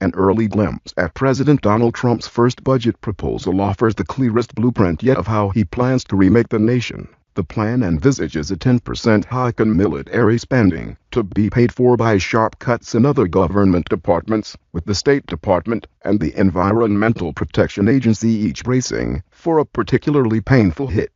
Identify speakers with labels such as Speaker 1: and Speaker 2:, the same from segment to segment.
Speaker 1: An early glimpse at President Donald Trump's first budget proposal offers the clearest blueprint yet of how he plans to remake the nation. The plan envisages a 10% hike in military spending, to be paid for by sharp cuts in other government departments, with the State Department and the Environmental Protection Agency each bracing for a particularly painful hit.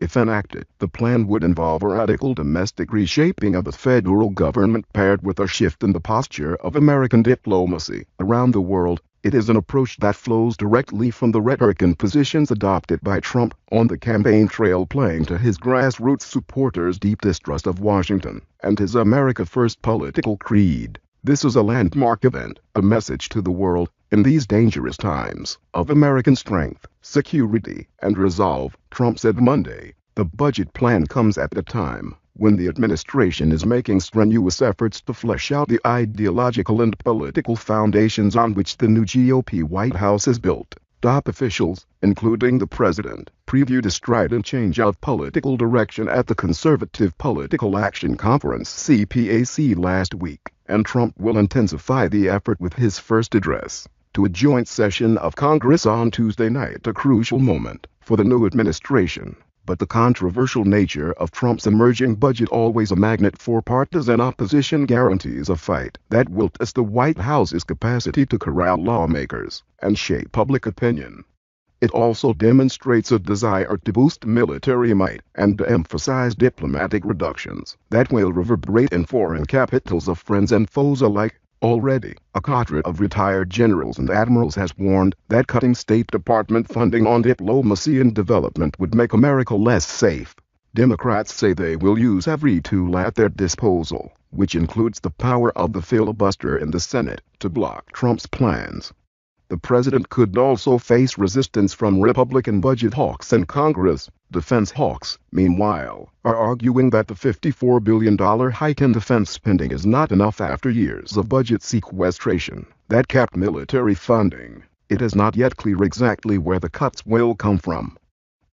Speaker 1: If enacted, the plan would involve a radical domestic reshaping of the federal government paired with a shift in the posture of American diplomacy around the world. It is an approach that flows directly from the rhetoric and positions adopted by Trump on the campaign trail, playing to his grassroots supporters' deep distrust of Washington and his America First political creed. This is a landmark event, a message to the world, in these dangerous times, of American strength, security, and resolve, Trump said Monday. The budget plan comes at a time when the administration is making strenuous efforts to flesh out the ideological and political foundations on which the new GOP White House is built. Top officials, including the president, previewed a strident change of political direction at the Conservative Political Action Conference (CPAC) last week, and Trump will intensify the effort with his first address to a joint session of Congress on Tuesday night, a crucial moment for the new administration. But the controversial nature of Trump's emerging budget, always a magnet for partisan opposition, guarantees a fight that will test the White House's capacity to corral lawmakers and shape public opinion. It also demonstrates a desire to boost military might and to emphasize diplomatic reductions that will reverberate in foreign capitals of friends and foes alike. Already, a cadre of retired generals and admirals has warned that cutting State Department funding on diplomacy and development would make America less safe. Democrats say they will use every tool at their disposal, which includes the power of the filibuster in the Senate, to block Trump's plans. The president could also face resistance from Republican budget hawks in Congress. Defense hawks, meanwhile, are arguing that the $54 billion hike in defense spending is not enough after years of budget sequestration that capped military funding. It is not yet clear exactly where the cuts will come from.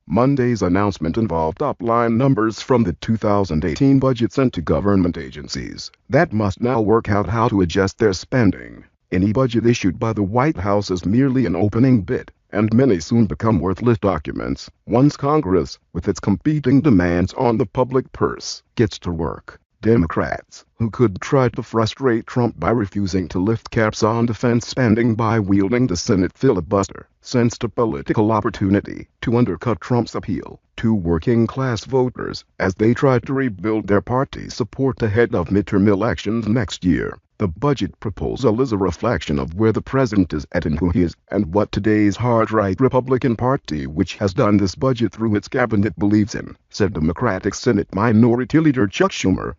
Speaker 1: Monday's announcement involved top-line numbers from the 2018 budget sent to government agencies that must now work out how to adjust their spending. Any budget issued by the White House is merely an opening bid, and many soon become worthless documents once Congress, with its competing demands on the public purse, gets to work. Democrats, who could try to frustrate Trump by refusing to lift caps on defense spending by wielding the Senate filibuster, sensed a political opportunity to undercut Trump's appeal to working-class voters as they try to rebuild their party's support ahead of midterm elections next year. The budget proposal is a reflection of where the president is at and who he is, and what today's hard-right Republican Party, which has done this budget through its cabinet, believes in, said Democratic Senate Minority Leader Chuck Schumer,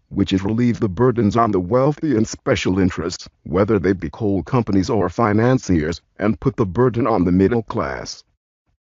Speaker 1: which is relieve the burdens on the wealthy and special interests, whether they be coal companies or financiers, and put the burden on the middle class.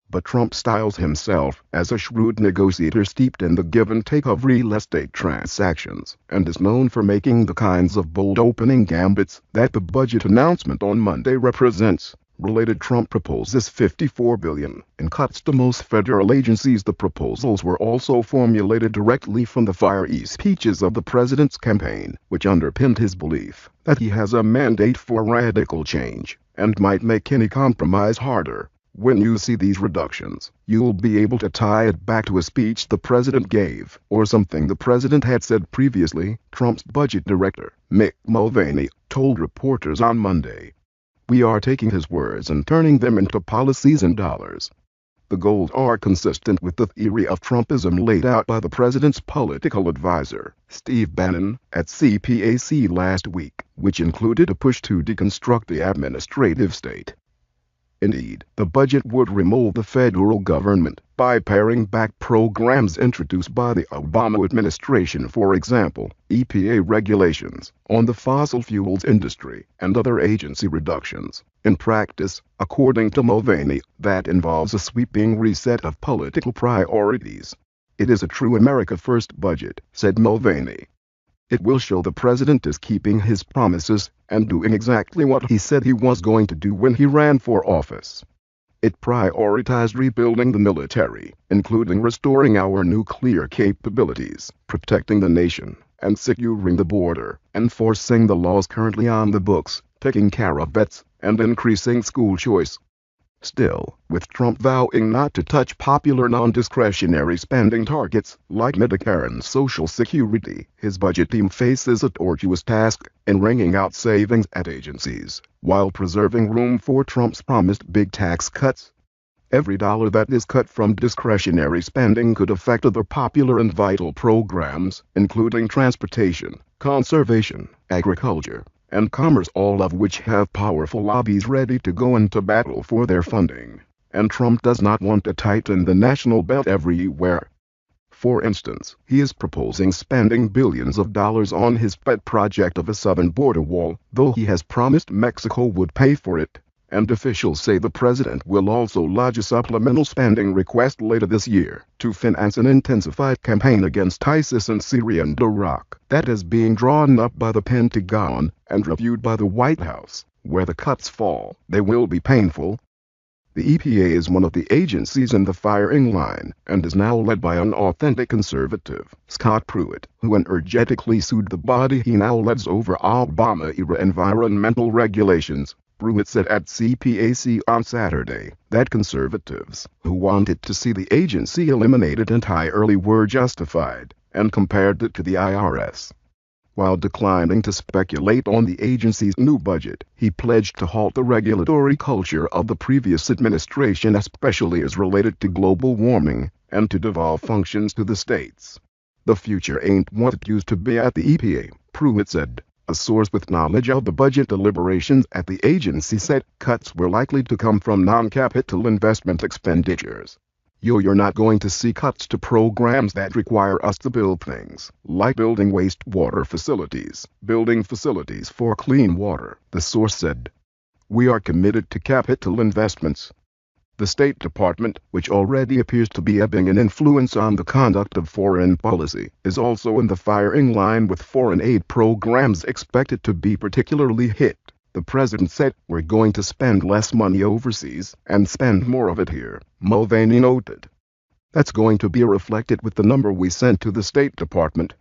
Speaker 1: But Trump styles himself as a shrewd negotiator steeped in the give and take of real estate transactions, and is known for making the kinds of bold opening gambits that the budget announcement on Monday represents. Related, Trump proposes $54 billion in cuts to most federal agencies. The proposals were also formulated directly from the fiery speeches of the president's campaign, which underpinned his belief that he has a mandate for radical change, and might make any compromise harder. When you see these reductions, you'll be able to tie it back to a speech the president gave, or something the president had said previously, Trump's budget director, Mick Mulvaney, told reporters on Monday. We are taking his words and turning them into policies and dollars. The goals are consistent with the theory of Trumpism laid out by the president's political advisor, Steve Bannon, at CPAC last week, which included a push to deconstruct the administrative state. Indeed, the budget would remove the federal government by paring back programs introduced by the Obama administration, for example, EPA regulations on the fossil fuels industry and other agency reductions. In practice, according to Mulvaney, that involves a sweeping reset of political priorities. It is a true America First budget, said Mulvaney. It will show the president is keeping his promises and doing exactly what he said he was going to do when he ran for office. It prioritized rebuilding the military, including restoring our nuclear capabilities, protecting the nation, and securing the border, enforcing the laws currently on the books, taking care of vets, and increasing school choice. Still, with Trump vowing not to touch popular non-discretionary spending targets like Medicare and Social Security, his budget team faces a tortuous task in wringing out savings at agencies, while preserving room for Trump's promised big tax cuts. Every dollar that is cut from discretionary spending could affect other popular and vital programs, including transportation, conservation, agriculture, and commerce, all of which have powerful lobbies ready to go into battle for their funding. And Trump does not want to tighten the national belt everywhere. For instance, he is proposing spending billions of dollars on his pet project of a southern border wall, though he has promised Mexico would pay for it. And officials say the president will also lodge a supplemental spending request later this year to finance an intensified campaign against ISIS in Syria and Iraq that is being drawn up by the Pentagon and reviewed by the White House. Where the cuts fall, they will be painful. The EPA is one of the agencies in the firing line and is now led by an authentic conservative, Scott Pruitt, who energetically sued the body he now leads over Obama-era environmental regulations. Pruitt said at CPAC on Saturday that conservatives who wanted to see the agency eliminated entirely were justified, and compared it to the IRS. While declining to speculate on the agency's new budget, he pledged to halt the regulatory culture of the previous administration, especially as related to global warming, and to devolve functions to the states. The future ain't what it used to be at the EPA, Pruitt said. A source with knowledge of the budget deliberations at the agency said cuts were likely to come from non-capital investment expenditures. You're not going to see cuts to programs that require us to build things, like building wastewater facilities, building facilities for clean water, the source said. We are committed to capital investments. The State Department, which already appears to be having an influence on the conduct of foreign policy, is also in the firing line with foreign aid programs expected to be particularly hit. The president said, "We're going to spend less money overseas and spend more of it here," Mulvaney noted. That's going to be reflected with the number we sent to the State Department.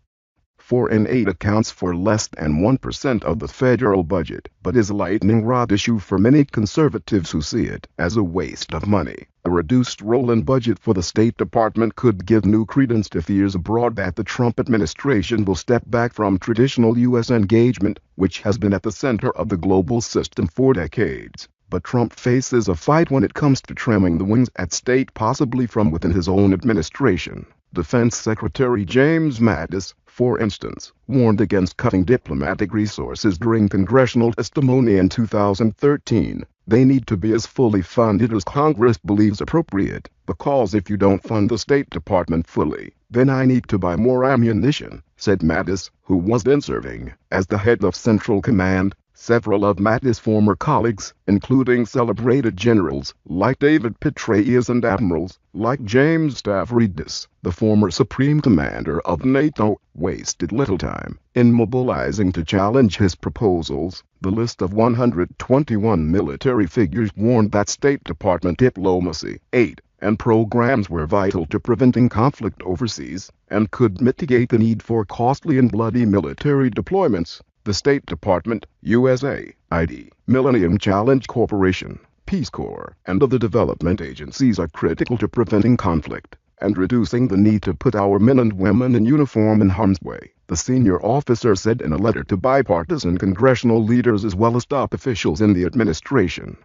Speaker 1: Foreign aid accounts for less than 1% of the federal budget, but is a lightning rod issue for many conservatives who see it as a waste of money. A reduced role in budget for the State Department could give new credence to fears abroad that the Trump administration will step back from traditional U.S. engagement, which has been at the center of the global system for decades. But Trump faces a fight when it comes to trimming the wings at state, possibly from within his own administration. Defense Secretary James Mattis, for instance, warned against cutting diplomatic resources during congressional testimony in 2013. They need to be as fully funded as Congress believes appropriate, because if you don't fund the State Department fully, then I need to buy more ammunition, said Mattis, who was then serving as the head of Central Command. Several of Mattis' former colleagues, including celebrated generals like David Petraeus and admirals like James Stavridis, the former Supreme Commander of NATO, wasted little time in mobilizing to challenge his proposals. The list of 121 military figures warned that State Department diplomacy, aid, and programs were vital to preventing conflict overseas and could mitigate the need for costly and bloody military deployments. The State Department, USAID, Millennium Challenge Corporation, Peace Corps, and other development agencies are critical to preventing conflict and reducing the need to put our men and women in uniform in harm's way, the senior officer said in a letter to bipartisan congressional leaders as well as top officials in the administration.